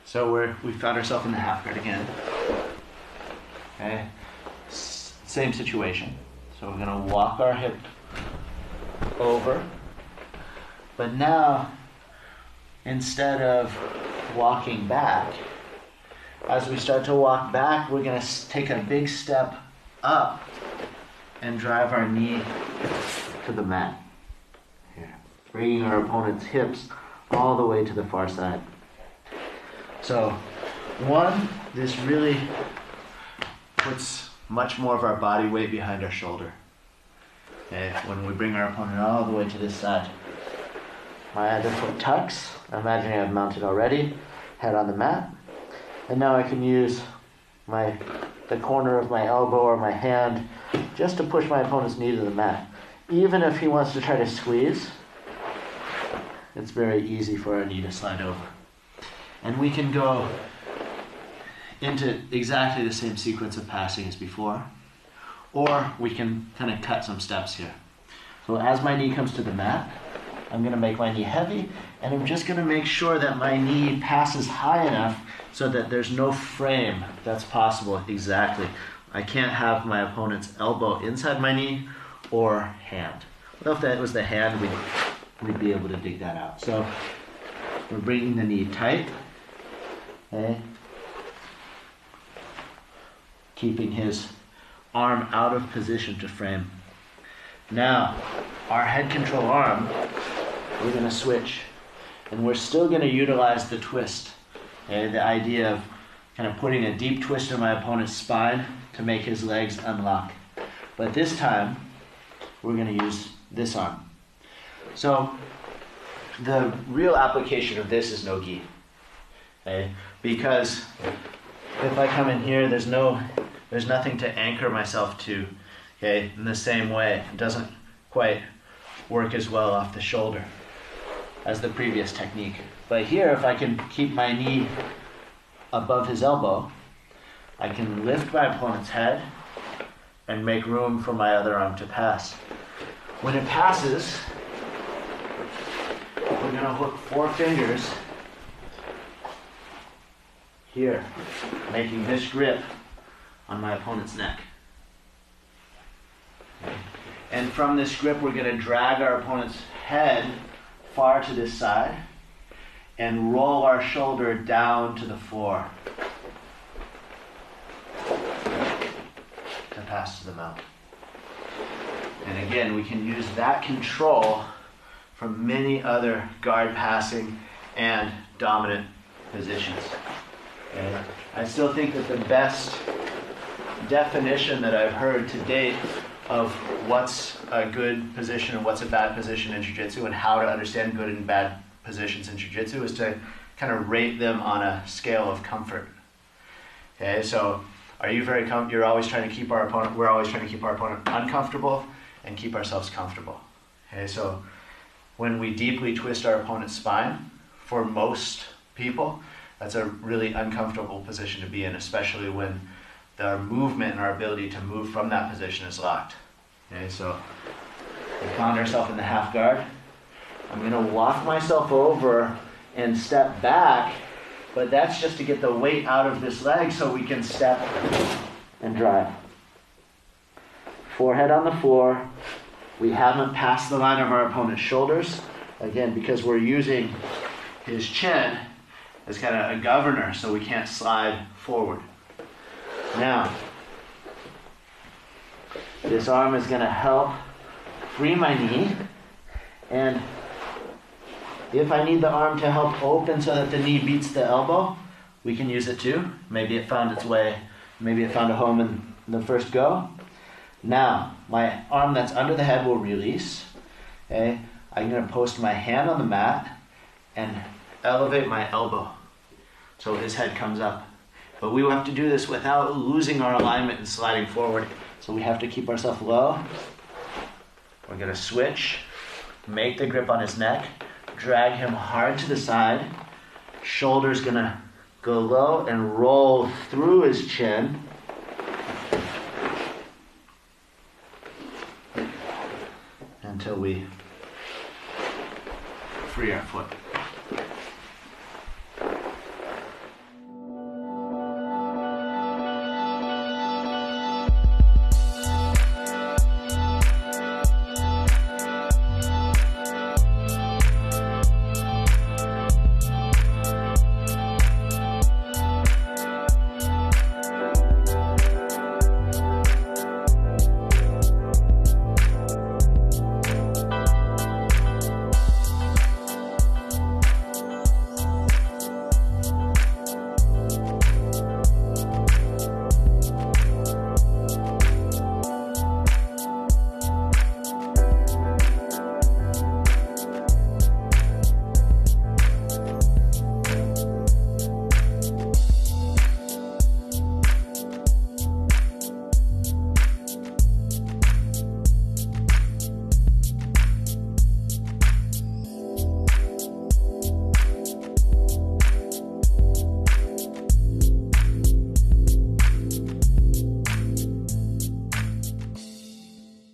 So we found ourselves in the half guard again. Okay, same situation. So we're gonna walk our hip over, but now instead of walking back, as we start to walk back, we're gonna take a big step up and drive our knee to the mat. Here, bringing our opponent's hips all the way to the far side. So, one, this really puts much more of our body weight behind our shoulder. Okay, when we bring our opponent all the way to this side. My other foot tucks. Imagine I've mounted already, head on the mat. And now I can use the corner of my elbow or my hand just to push my opponent's knee to the mat. Even if he wants to try to squeeze, it's very easy for our knee to slide over. And we can go into exactly the same sequence of passing as before, or we can kind of cut some steps here. So as my knee comes to the mat, I'm gonna make my knee heavy, and I'm just gonna make sure that my knee passes high enough so that there's no frame that's possible exactly. I can't have my opponent's elbow inside my knee or hand. Well, if that was the hand, we'd be able to dig that out. So we're bringing the knee tight, okay? Keeping his arm out of position to frame. Now, our head control arm, we're gonna switch. And we're still gonna utilize the twist. Okay? The idea of kind of putting a deep twist in my opponent's spine to make his legs unlock. But this time, we're gonna use this arm. So, the real application of this is no gi. Okay? Because if I come in here, there's nothing to anchor myself to. Okay? In the same way, it doesn't quite work as well off the shoulder as the previous technique. But here, if I can keep my knee above his elbow, I can lift my opponent's head and make room for my other arm to pass. When it passes, we're gonna hook 4 fingers here, making this grip on my opponent's neck. Okay. And from this grip, we're gonna drag our opponent's head far to this side and roll our shoulder down to the floor to pass to the mount. And again, we can use that control from many other guard passing and dominant positions. And I still think that the best definition that I've heard to date of what's a good position and what's a bad position in Jiu-Jitsu and how to understand good and bad positions in Jiu-Jitsu is to kind of rate them on a scale of comfort. Okay, so are you you're always trying to keep our opponent, we're always trying to keep our opponent uncomfortable and keep ourselves comfortable. Okay, so when we deeply twist our opponent's spine, for most people, that's a really uncomfortable position to be in, especially when our movement and our ability to move from that position is locked. Okay, so we found ourselves in the half guard. I'm gonna walk myself over and step back, but that's just to get the weight out of this leg so we can step and drive. Forehead on the floor. We haven't passed the line of our opponent's shoulders. Again, because we're using his chin as kind of a governor so we can't slide forward. Now, this arm is gonna help free my knee, and if I need the arm to help open so that the knee beats the elbow, we can use it too. Maybe it found its way, maybe it found a home in the first go. Now, my arm that's under the head will release. Okay? I'm gonna post my hand on the mat and elevate my elbow so his head comes up. But we will have to do this without losing our alignment and sliding forward. So we have to keep ourselves low. We're gonna switch, make the grip on his neck, drag him hard to the side. Shoulder's gonna go low and roll through his chin. Until we free our foot.